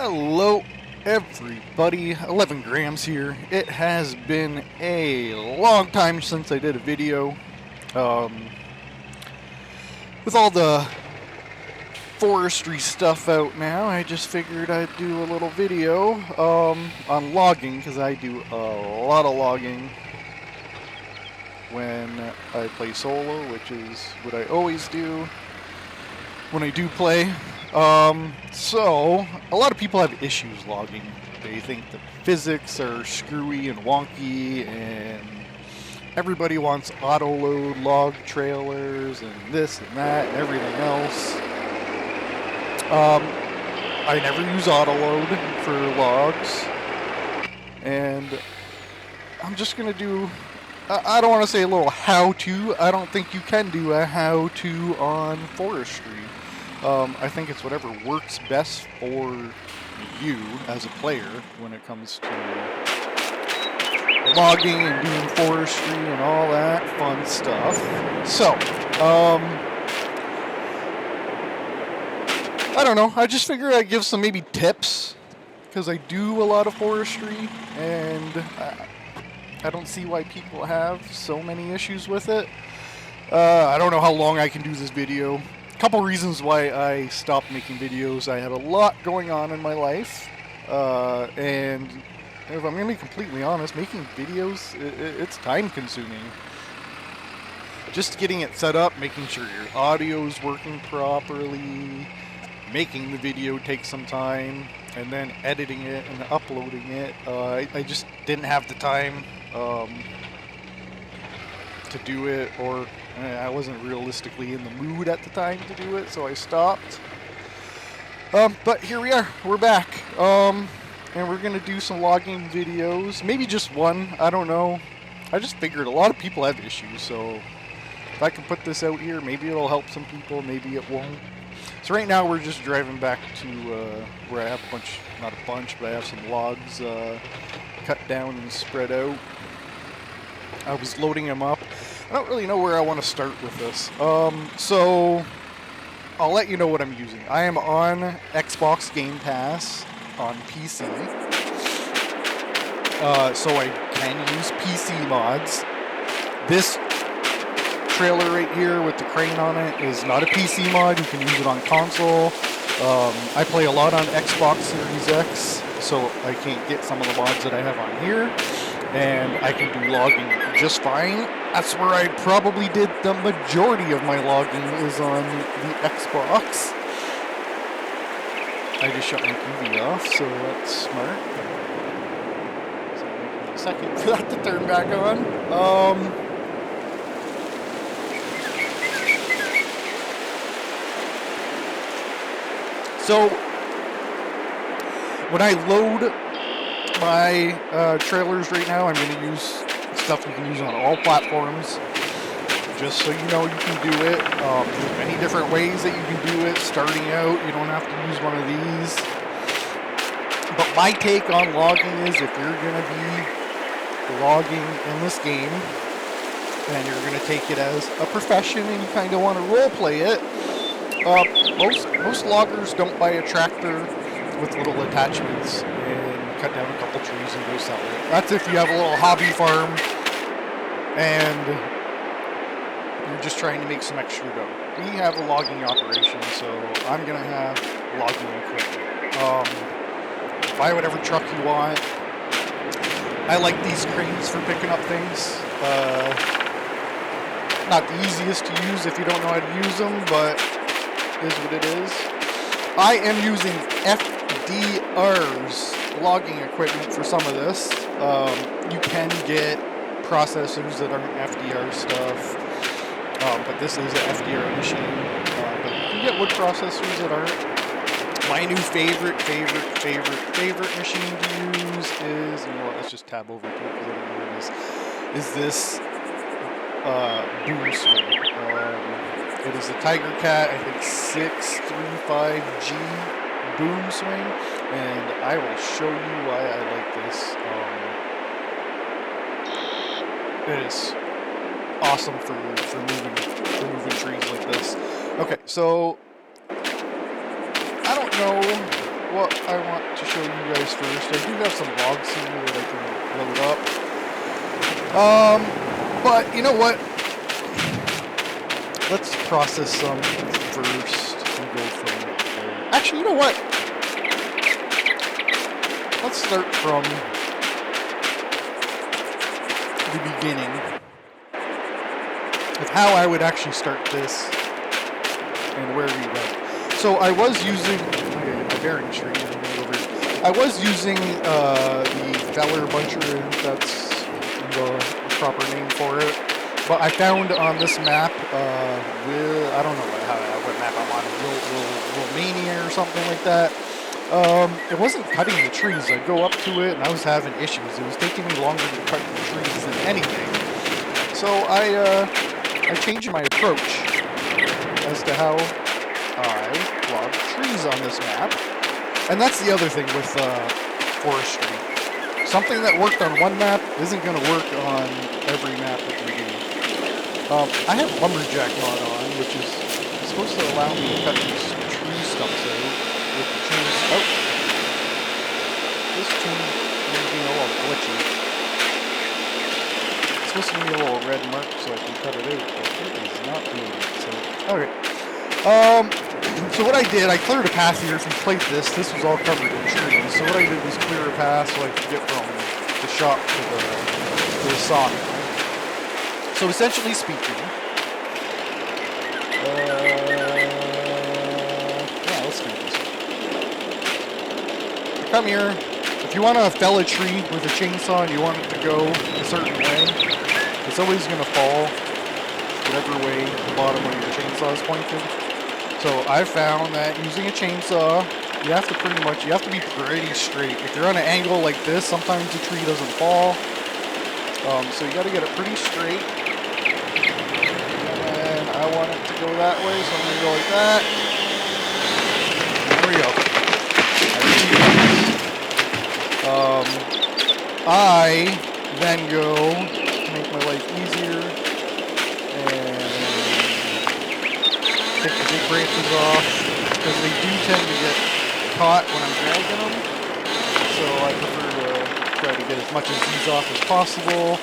Hello everybody, 11 grams here. It has been a long time since I did a video. With all the forestry stuff out now, I just figured I'd do a little video on logging, because I do a lot of logging when I play solo, which is what I always do when I do play. So a lot of people have issues logging. They think the physics are screwy and wonky, and everybody wants auto load log trailers and this and that and everything else. I never use auto load for logs, and I'm just gonna do, I don't want to say a little how-to. I don't think you can do a how-to on forestry. I think it's whatever works best for you as a player when it comes to logging and doing forestry and all that fun stuff. So, I don't know. I just figured I'd give some maybe tips, because I do a lot of forestry, and I don't see why people have so many issues with it. I don't know how long I can do this video. Couple reasons why I stopped making videos. I had a lot going on in my life, and if I'm going to be completely honest, making videos, it's time consuming. Just getting it set up, making sure your audio is working properly, making the video takes some time, and then editing it and uploading it. I just didn't have the time to do it, or I wasn't realistically in the mood at the time to do it, so I stopped. But here we are, we're back, and we're gonna do some logging videos, maybe just one, I don't know. I just figured a lot of people have issues, so if I can put this out here, maybe it'll help some people, maybe it won't. So right now we're just driving back to where I have a bunch, not a bunch, but I have some logs cut down and spread out. I was loading them up. I don't really know where I want to start with this. So I'll let you know what I'm using. I am on Xbox Game Pass on PC. So I can use PC mods. This trailer right here with the crane on it is not a PC mod. You can use it on console. I play a lot on Xbox Series X, so I can't get some of the mods that I have on here. And I can do logging just fine. That's where I probably did the majority of my logging, is on the Xbox. I just shut my TV off, so that's smart. So I'll take a second for that to turn back on. So when I load my trailers right now, I'm going to use stuff you can use on all platforms, just so you know you can do it. There's many different ways that you can do it. Starting out, you don't have to use one of these. But my take on logging is, if you're going to be logging in this game, and you're going to take it as a profession, and you kind of want to role play it, most loggers don't buy a tractor with little attachments and cut down a couple trees and go sell it. That's if you have a little hobby farm and you're just trying to make some extra dough. We have a logging operation, so I'm going to have logging equipment. Buy whatever truck you want. I like these cranes for picking up things. Not the easiest to use if you don't know how to use them, but is what it is. I am using FDR's logging equipment for some of this. You can get processors that aren't FDR stuff, but this is an FDR machine. But you can get wood processors that aren't. My new favorite machine to use is, you know what, let's just tab over to it because I don't know what it is this boom swing. It is the Tiger Cat, I think 635G boom swing, and I will show you why I like this. It is awesome for moving trees like this. Okay, so I don't know what I want to show you guys first. I do have some logs here that I can load up. But you know what? Let's process some first and go from there. Actually, you know what? Let's start from the beginning of how I would actually start this and where we went. So I was using my bearing string over here. I was using the feller buncher. That's the proper name for it. But I found on this map, I don't know what map I'm on, Romania or something like that. It wasn't cutting the trees. I'd go up to it and I was having issues. It was taking me longer to cut the trees than anything. So I changed my approach as to how I log trees on this map. And that's the other thing with forestry. Something that worked on one map isn't going to work on every map that we do. I have lumberjack mod on, which is supposed to allow me to cut these tree stumps out with the chains. Oh! This chain is being a little glitchy. It's supposed to be a little red mark so I can cut it out, but it is not doing it. So, okay. So what I did, I cleared a path here. If you played this was all covered in trees. So what I did was clear a path so I could get from the shop to the socket. So essentially speaking, yeah, let's do this. Come here. If you want to fell a tree with a chainsaw and you want it to go a certain way, it's always going to fall whatever way the bottom of your chainsaw is pointed. So I found that using a chainsaw, you have to be pretty straight. If you're on an angle like this, sometimes the tree doesn't fall. So you got to get it pretty straight. And I want it to go that way, so I'm going to go like that. There we go. I then go to make my life easier and take the big branches off because they do tend to get caught when I'm dragging them. So I prefer to try to get as much of these off as possible.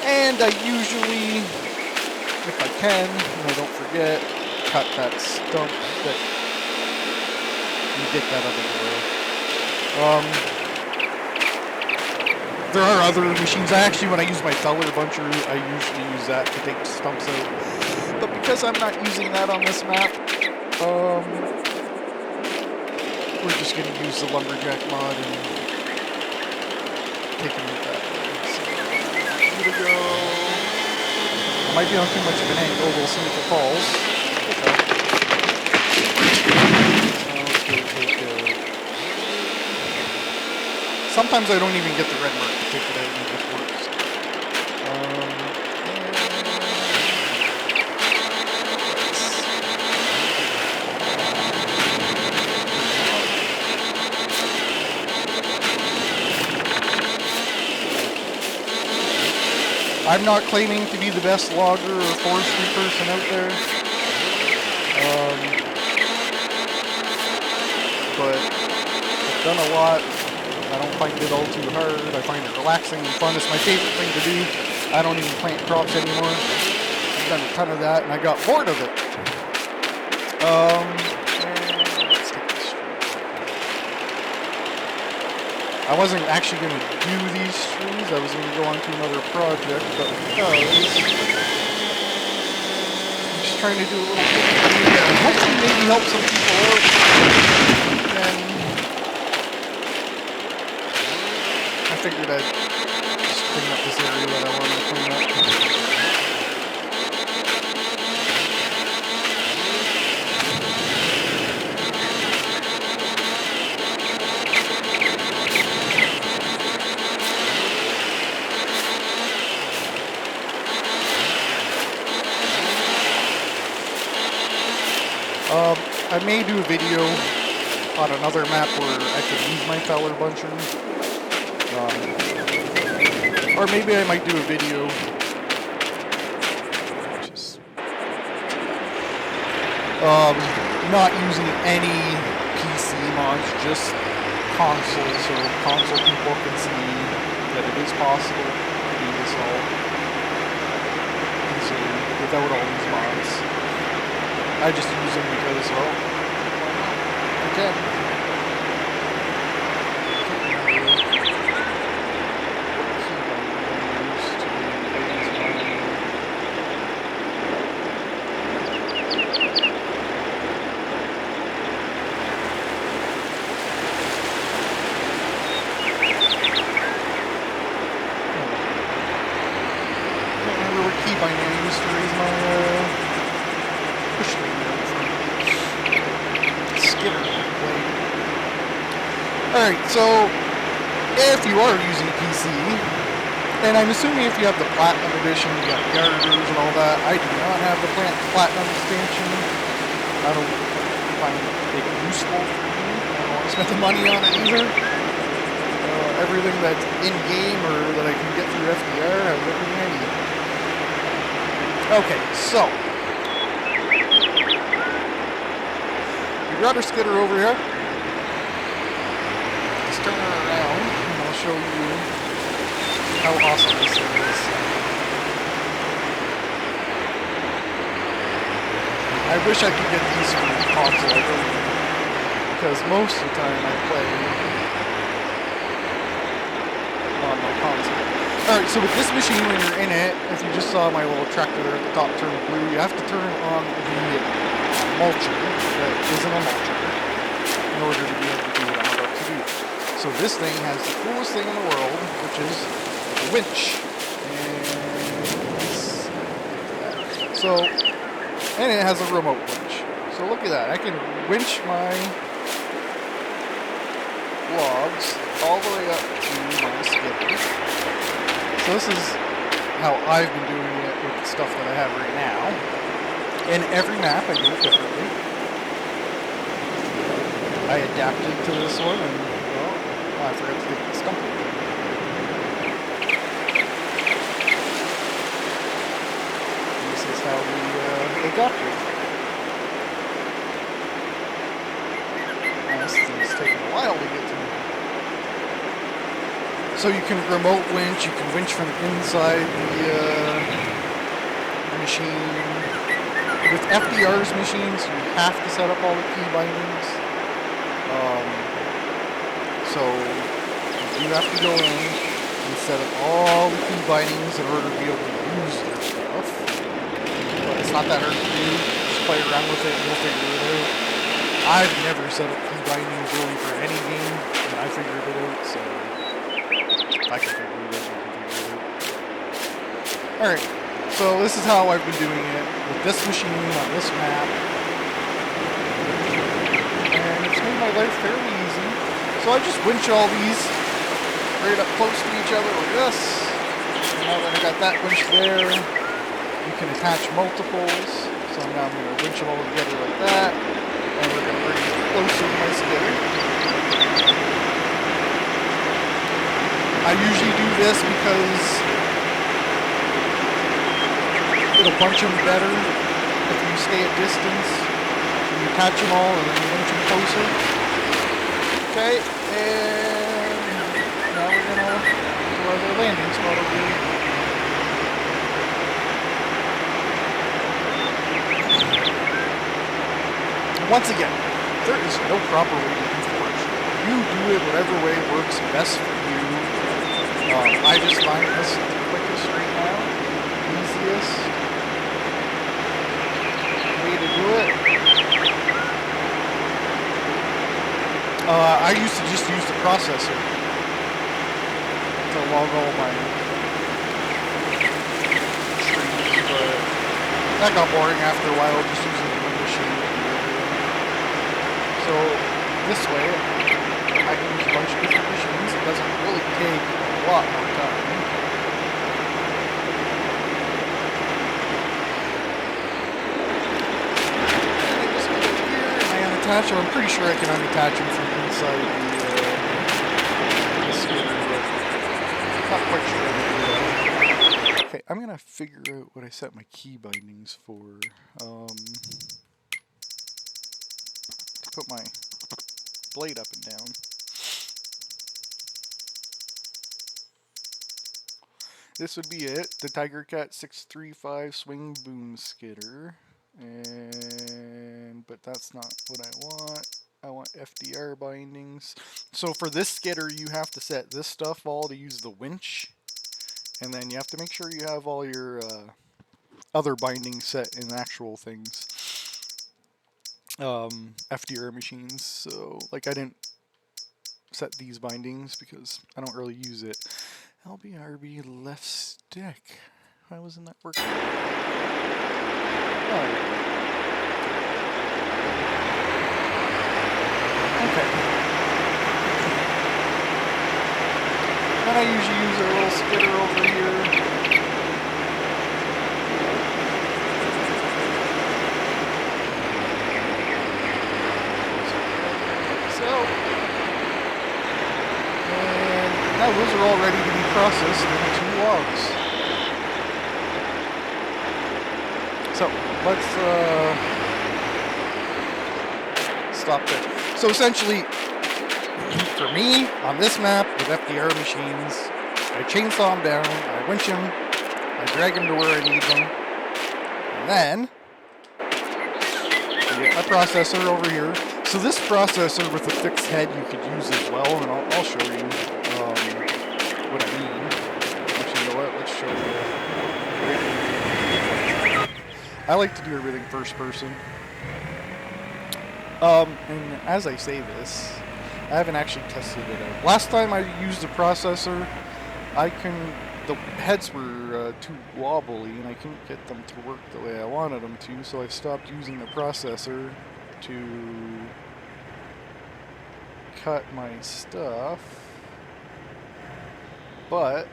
And I usually, if I can, and I don't forget, cut that stump that you get that out of the way. There are other machines. When I use my feller buncher, I usually use that to take stumps out. But because I'm not using that on this map, we're just going to use the lumberjack mod and take them out that way. So, here we go. I might be on too much of an angle. We'll see if it falls. Sometimes I don't even get the red mark to take it out and it just works. I'm not claiming to be the best logger or forestry person out there. But I've done a lot. I don't find it all too hard. I find it relaxing and fun. It's my favorite thing to do. I don't even plant crops anymore. I've done a ton of that and I got bored of it. Let's take this straight. I wasn't actually going to do these trees. I was going to go on to another project, but because I'm just trying to do a little bit and hopefully maybe help some people out. And I figured I'd just clean up this area that I wanted to clean up. I may do a video on another map where I could use my feller buncher. Or maybe I might do a video just not using any PC mods, just console so console people can see that it is possible to do this all easily without all these mods. I just use them because, well, okay. Alright, so if you are using a PC, and I'm assuming if you have the Platinum Edition, you got garters and all that. I do not have the Platinum expansion. I don't find it useful for me. I don't want to spend the money on it either. Everything that's in-game or that I can get through FDR has everything I need. Okay, so we got our skidder over here. Turn her around and I'll show you how awesome this thing is. I wish I could get these from the console, because most of the time I play on my console. Alright, so with this machine, when you're in it, if you just saw my little tractor there at the top turn blue, you have to turn on the mulcher that isn't a mulcher in order to be able to do what I'm about to do. So this thing has the coolest thing in the world, which is a winch. And it has a remote winch. So look at that. I can winch my logs all the way up to my skidder. So this is how I've been doing it with the stuff that I have right now. In every map I do it differently. I adapted to this one and I forgot to get the stump. This is how we adapted. This thing's taking a while to get to me. So you can remote winch, you can winch from inside the machine. With FDR's machines, you have to set up all the key bindings. So you have to go in and set up all the key bindings in order to be able to use their stuff. But it's not that hard to do. Just play around with it and you'll figure it out. I've never set up key bindings really for any game, and I figured it out, so if I can figure it out, you can figure it out. Alright, so this is how I've been doing it with this machine on this map. And it's made my life fairly easy. So I just winch all these right up close to each other like this. And now that I got that winch there, you can attach multiples. So now I'm going to winch them all together like that. And we're going to bring it closer to my skidder. I usually do this because it'll bunch them better if you stay at distance. You attach them all and then you winch them closer. Okay, and now we're going to do our little landing spot over here. Once again, there is no proper way to do forestry. You do it whatever way works best for you. I just find this the quickest right now, easiest way to do it. I used to just use the processor to log all my streams, but that got boring after a while, just using the machine. So this way, I can use a bunch of different machines. It doesn't really take a lot more time. And I just go here and I unattach them. I'm pretty sure I can unattach them from inside the skidder, but not quite sure how to do that. Okay, I'm gonna figure out what I set my key bindings for. Put my blade up and down. this would be it. The Tiger Cat 635 swing boom skidder. But that's not what I want. I want FDR bindings. So for this skidder, you have to set this stuff all to use the winch. And then you have to make sure you have all your other bindings set in actual things. FDR machines. So, like, I didn't set these bindings because I don't really use it. LBRB left stick. Why wasn't that working? Oh. Okay. And I usually use a little skidder over here. So, and now those are all ready to be processed into logs. So let's stop there. So essentially, for me, on this map with FDR machines, I chainsaw them down, I winch them, I drag them to where I need them, and then I get my processor over here. So this processor with a fixed head you could use as well, and I'll show you what I mean. Actually, you know what? Let's show you. I like to do everything first person. And as I say this, I haven't actually tested it out. Last time I used the processor, the heads were too wobbly and I couldn't get them to work the way I wanted them to, so I stopped using the processor to cut my stuff. But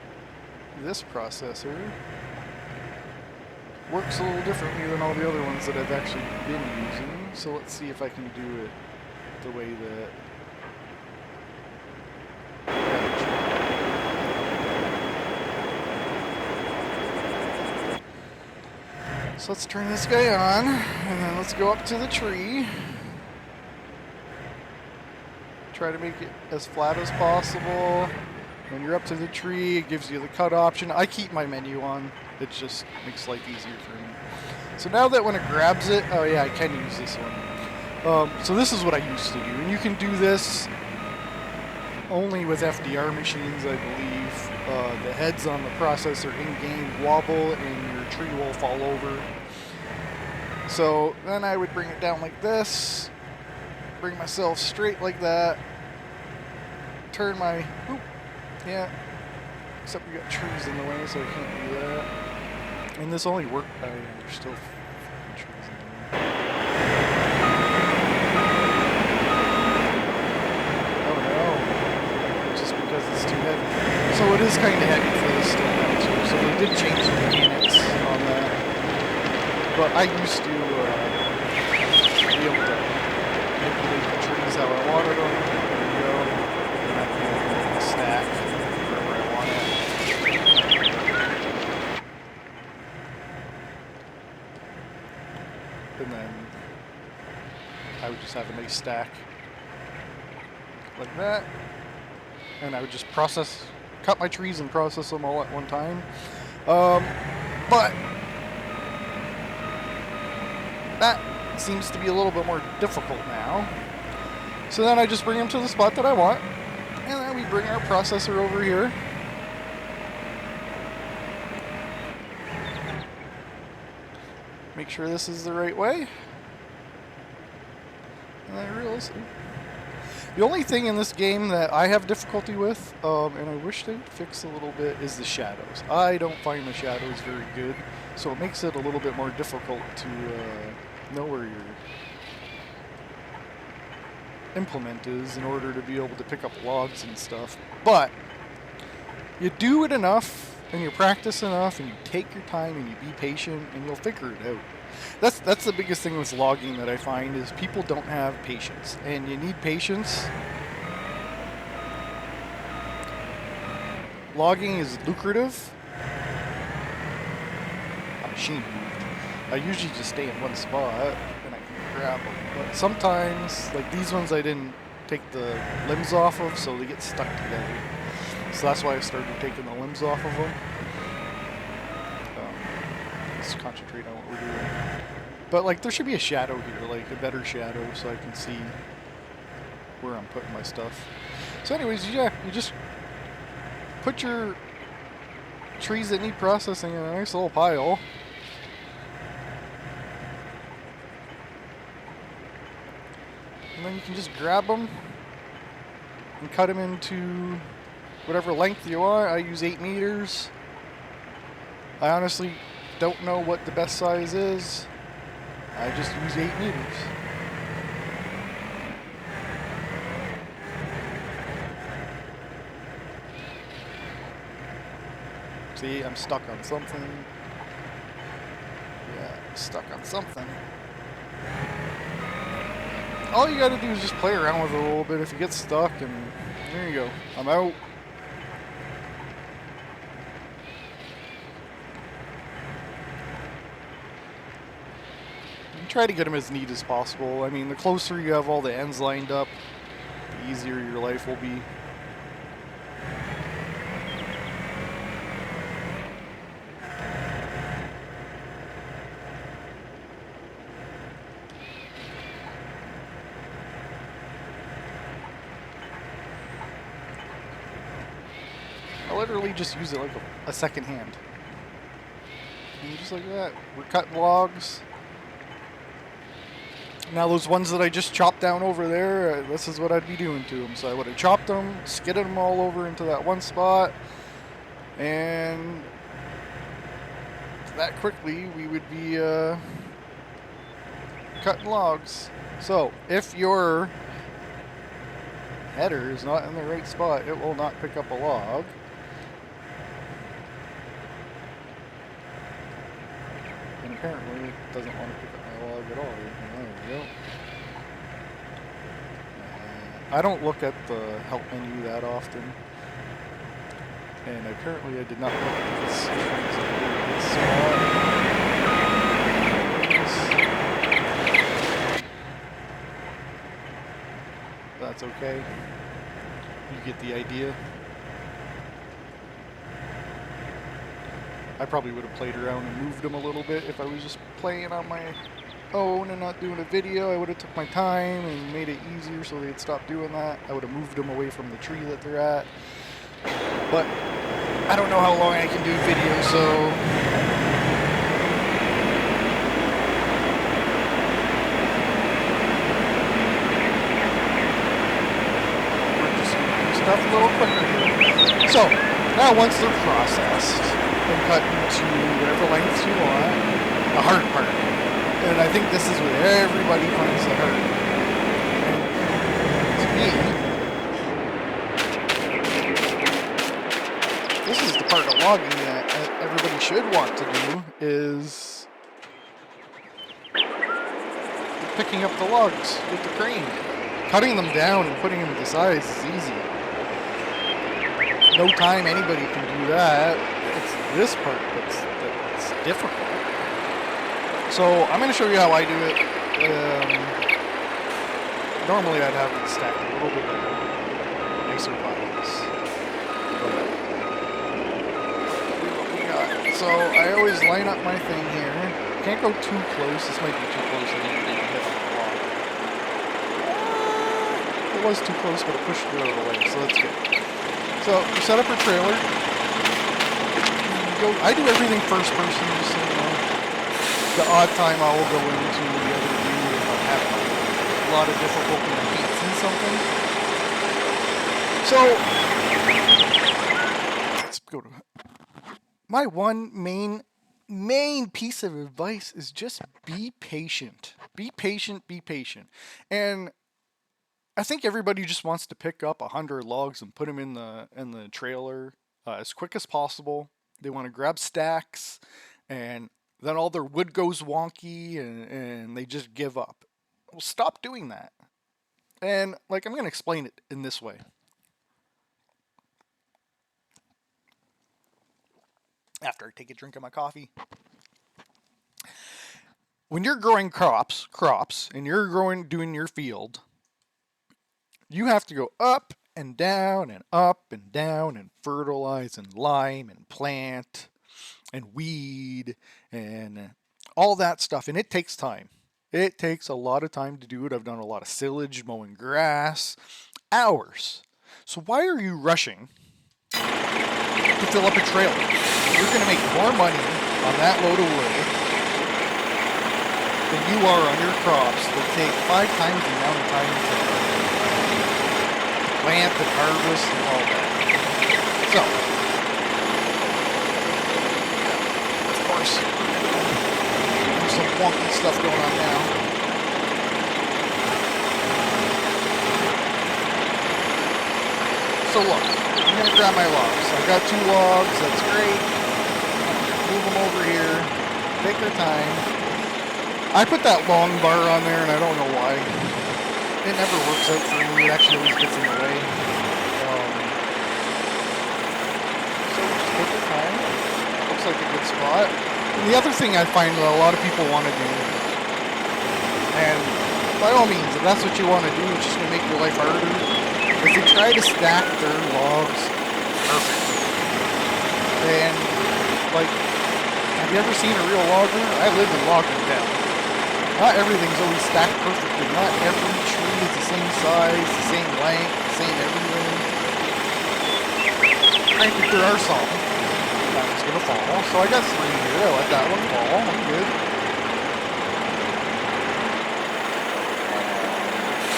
this processor works a little differently than all the other ones that I've actually been using. So let's see if I can do it the way that... So let's turn this guy on, and then let's go up to the tree. Try to make it as flat as possible. When you're up to the tree, it gives you the cut option. I keep my menu on. It just makes life easier for me. So now that when it grabs it, oh yeah, I can use this one. So this is what I used to do. And you can do this only with FDR machines, I believe. The heads on the processor in-game wobble and your tree will fall over. So then I would bring it down like this, bring myself straight like that, turn my, oop, yeah, except we got trees in the way so I can't do that. And this only worked, oh yeah, there's still trees in the way. Oh no, just because it's too heavy. So it is kind of heavy for this still now too, so they did change the mechanics on that. But I used to be able to manipulate the trees how I wanted them. There you go. And I can make a stack wherever I want it. And then I would just have a nice stack like that. And I would just cut my trees and process them all at one time. But that seems to be a little bit more difficult now. So then I just bring them to the spot that I want. And then we bring our processor over here. Make sure this is the right way. And I realize the only thing in this game that I have difficulty with, and I wish they'd fix a little bit, is the shadows. I don't find the shadows very good, so it makes it a little bit more difficult to know where your implement is in order to be able to pick up logs and stuff. But you do it enough, and you practice enough, and you take your time, and you be patient, and you'll figure it out. That's the biggest thing with logging that I find is people don't have patience, and you need patience. Logging is lucrative. My machine moved. I usually just stay in one spot and I can grab them, but sometimes, like these ones, I didn't take the limbs off of, so they get stuck together. So that's why I started taking the limbs off of them. let's concentrate on what we're doing. But like, there should be a shadow here, like a better shadow, so I can see where I'm putting my stuff. So anyways, yeah, you just put your trees that need processing in a nice little pile. And then you can just grab them and cut them into whatever length you want. I use 8 meters. I honestly don't know what the best size is. I just use 8 meters. See, I'm stuck on something. Yeah, I'm stuck on something. All you gotta do is just play around with it a little bit if you get stuck, and there you go. I'm out. You try to get them as neat as possible. I mean, the closer you have all the ends lined up, the easier your life will be. I literally just use it like a second hand. And just like that. We're cutting logs. Now those ones that I just chopped down over there, this is what I'd be doing to them. So I would have chopped them, skidded them all over into that one spot, and that quickly we would be cutting logs. So if your header is not in the right spot, it will not pick up a log. And apparently it doesn't want to pick up my log at all. There we go. I don't look at the help menu that often. And apparently I did not look at this spot. That's okay. You get the idea. I probably would have played around and moved them a little bit if I was just playing on my own and not doing a video. I would have took my time and made it easier so they'd stop doing that. I would have moved them away from the tree that they're at. But I don't know how long I can do videos, so we're just doing stuff a little quicker here. So now once they're processed and cut into whatever lengths you want, the hard part. And I think this is what everybody finds the hard. And to me, this is the part of logging that everybody should want to do, is picking up the logs with the crane. Cutting them down and putting them to size is easy. No time anybody can do that. It's this part that's difficult. So I'm going to show you how I do it. Normally I'd have it stacked a little bit nicer piles. So I always line up my thing here. Can't go too close. This might be too close. I think we're going to hit on the wall. It was too close, but it pushed it out of the way, so that's good. So you set up your trailer. I do everything first person, just so you know. The odd time I will go into the other view if I'm having a lot of difficulty and I can't see something. So let's go to my one main piece of advice is just be patient. Be patient, be patient. And I think everybody just wants to pick up 100 logs and put them in the trailer as quick as possible. They want to grab stacks, and then all their wood goes wonky, and they just give up. Well, stop doing that. And like, I'm going to explain it in this way. After I take a drink of my coffee. When you're growing crops, and you're doing your field, you have to go up and down and up and down and fertilize and lime and plant and weed and all that stuff. And it takes time. It takes a lot of time to do it. I've done a lot of silage, mowing grass, hours. So why are you rushing to fill up a trailer? You're going to make more money on that load of wood than you are on your crops that take 5 times the amount of time to plant and harvest and all that. So, of course, there's some wonky stuff going on now. So look, I'm going to grab my logs. I've got 2 logs, that's great. Move them over here. Take your time. I put that long bar on there and I don't know why. It never works out for me. It actually always gets in the way. So just take your time. Looks like a good spot. And the other thing I find that a lot of people want to do, and by all means, if that's what you want to do, it's just going to make your life harder, is they try to stack their logs perfectly. And, like, have you ever seen a real logger? I live in logging town. Not everything's always stacked perfectly. Not every tree is the same size, the same length, the same everything. Granted, there are some. That one's going to fall. So I got 3 here. I let that one fall. I'm good.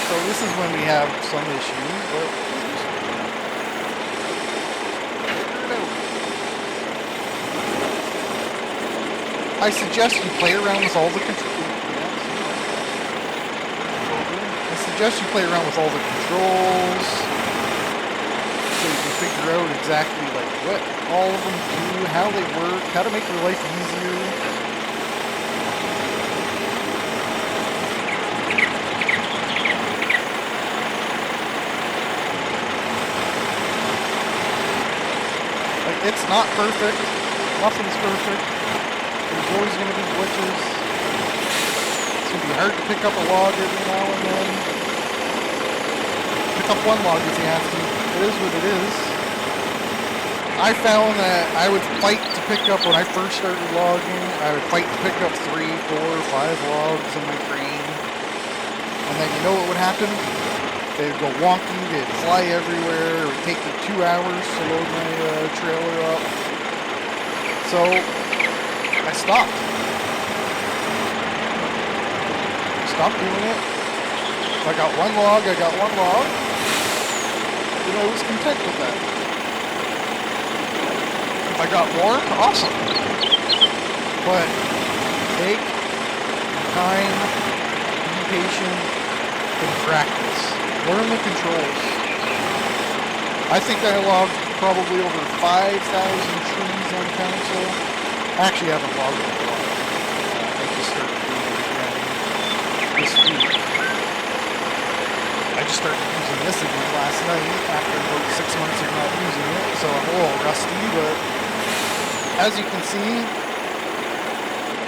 So this is when we have some issues, but I suggest you play around with all the controls. I suggest you play around with all the controls so you can figure out exactly like what all of them do, how they work, how to make your life easier. Like, it's not perfect. Nothing's perfect. There's always going to be glitches. It's going to be hard to pick up a log every now and then. Pick up one log if you have to. It is what it is. I found that I would fight to pick up, when I first started logging, I would fight to pick up 3, 4, 5 logs in my crane. And then you know what would happen? They'd go wonky, they'd fly everywhere. It would take me 2 hours to load my trailer up. So I stopped. Stopped doing it. If I got 1 log, I got 1 log. And I was content with that. If I got more, awesome. But take time, be patient, and practice. Learn the controls. I think I logged probably over 5,000 trees on council. Actually, I haven't logged it a lot. I just started doing it again this week. I just started using this again last night after about 6 months of not using it, so I'm a little rusty, but as you can see,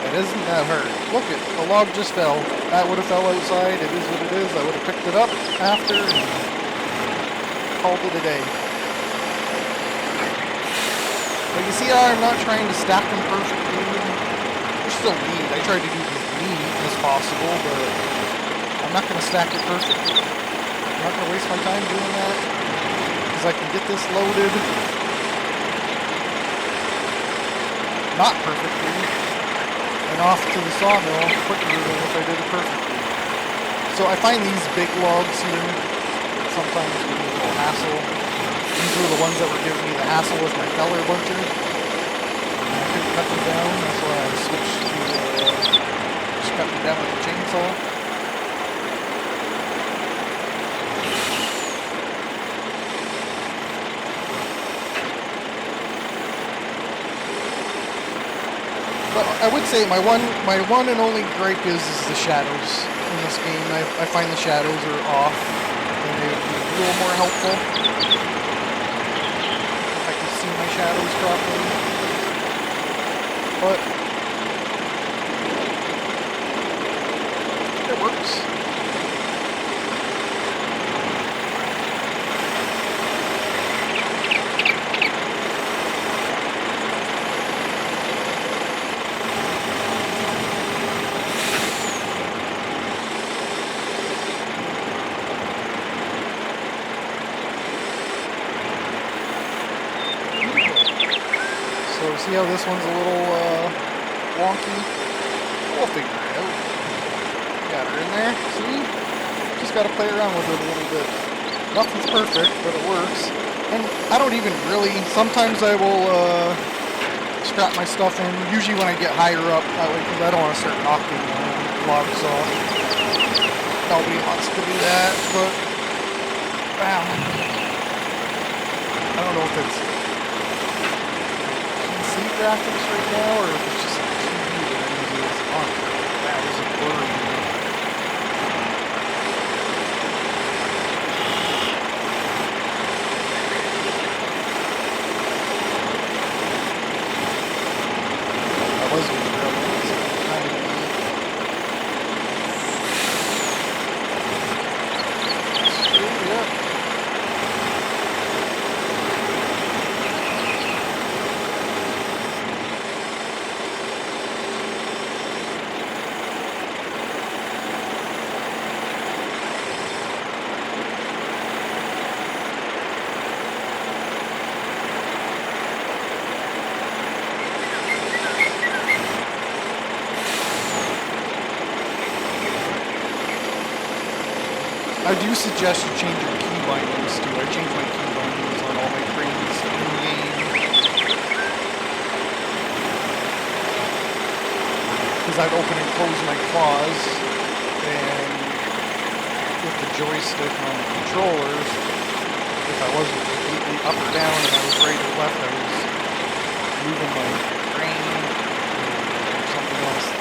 it isn't that hard. Look, the log just fell. That would have fell outside. It is what it is. I would have picked it up after and called it a day. But you see how I'm not trying to stack them perfectly. They're still neat. I tried to do as neat as possible, but I'm not going to stack it perfectly. I'm not going to waste my time doing that, because I can get this loaded not perfectly and off to the sawmill quicker than if I did it perfectly. So I find these big logs here sometimes give me a little hassle. These were the ones that were giving me the hassle with my feller buncher. And I couldn't cut them down, that's why I switched to just cut them down with a chainsaw. But I would say my one and only gripe is the shadows in this game. I find the shadows are off, and they would be a little more helpful if I could see my shadows properly. But it works. See how this one's a little wonky? We'll figure it out. Got her in there, see? Just gotta play around with it a little bit. Nothing's perfect, but it works. And I don't even really, sometimes I will strap my stuff in, usually when I get higher up, that way, because I don't want to start knocking logs off. Nobody wants to do that, but wow. I don't know if it's PC graphics right now, or if it's just a TV that is on. That is a blurry. That was really I do suggest you change your key bindings too. I change my key bindings on all my cranes in the game. Because I'd open and close my claws, and with the joystick on the controllers, if I wasn't completely up or down and I was right or left, I was moving my crane or something else.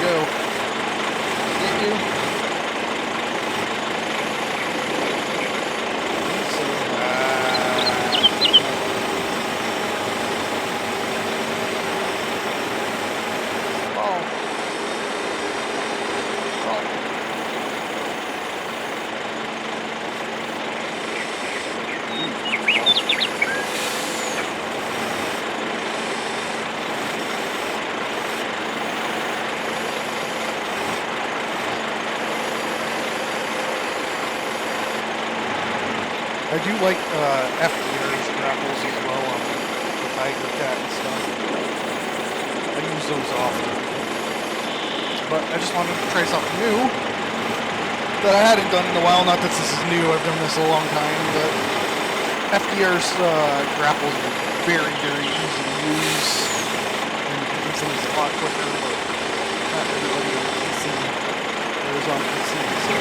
Go. Get you. So, I do like FDR's grapples as well on the Tiger Cat and stuff. I use those often. But I just wanted to try something new that I hadn't done in a while. Not that this is new, I've done this a long time, but FDR's grapples are very, very easy to use. And you can do things a lot quicker, but not everybody on PC is on PC, so...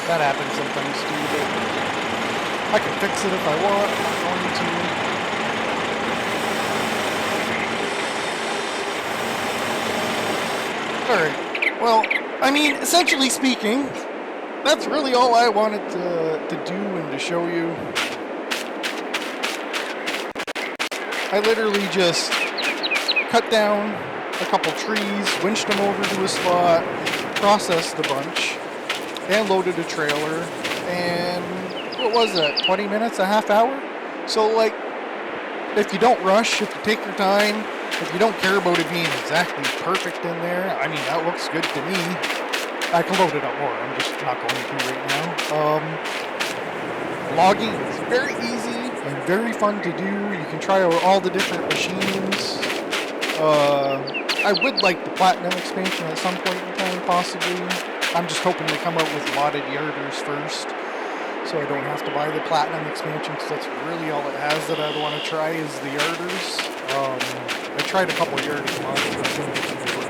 That happens sometimes too, but I can fix it if I want. I'm going to. Alright, well, I mean, essentially speaking, that's really all I wanted to do and to show you. I literally just cut down a couple trees, winched them over to a spot, processed a bunch, and loaded a trailer, and what was that, 20 minutes, a half hour? So, like, if you don't rush, if you take your time, if you don't care about it being exactly perfect in there, I mean, that looks good to me. I can load it up more, I'm just not going to right now. Logging is very easy and very fun to do. You can try out all the different machines. I would like the Platinum expansion at some point in time, possibly. I'm just hoping to come out with modded yarders first, so I don't have to buy the Platinum expansion, because that's really all it has that I'd want to try is the yarders. I tried a couple yarders mods, but I didn't think they were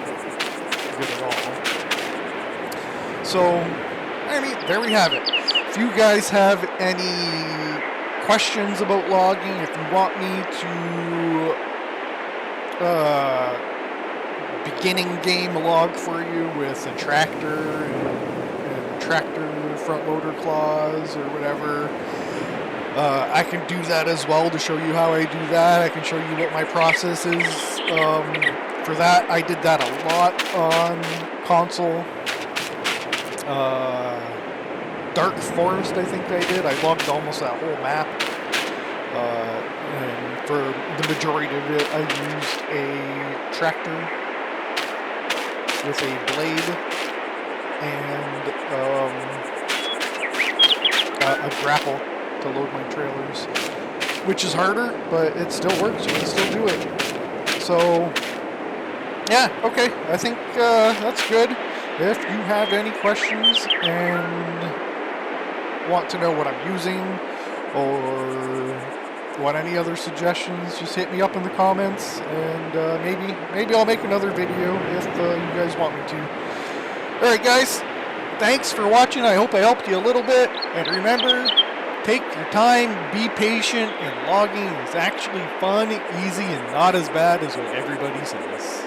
good at all. So, I mean, there we have it. If you guys have any questions about logging, if you want me to beginning game log for you with a tractor and tractor front loader clause or whatever. I can do that as well to show you how I do that. I can show you what my process is. For that, I did that a lot on console. Dark Forest, I think I did. I logged almost that whole map. And for the majority of it, I used a tractor with a blade and a grapple to load my trailers, which is harder, but it still works. You can still do it. So, yeah, okay. I think that's good. If you have any questions and want to know what I'm using or want any other suggestions, just hit me up in the comments, and maybe I'll make another video if you guys want me to. Alright guys, thanks for watching. I hope I helped you a little bit, and remember, take your time, be patient, and logging is actually fun, easy, and not as bad as what everybody says.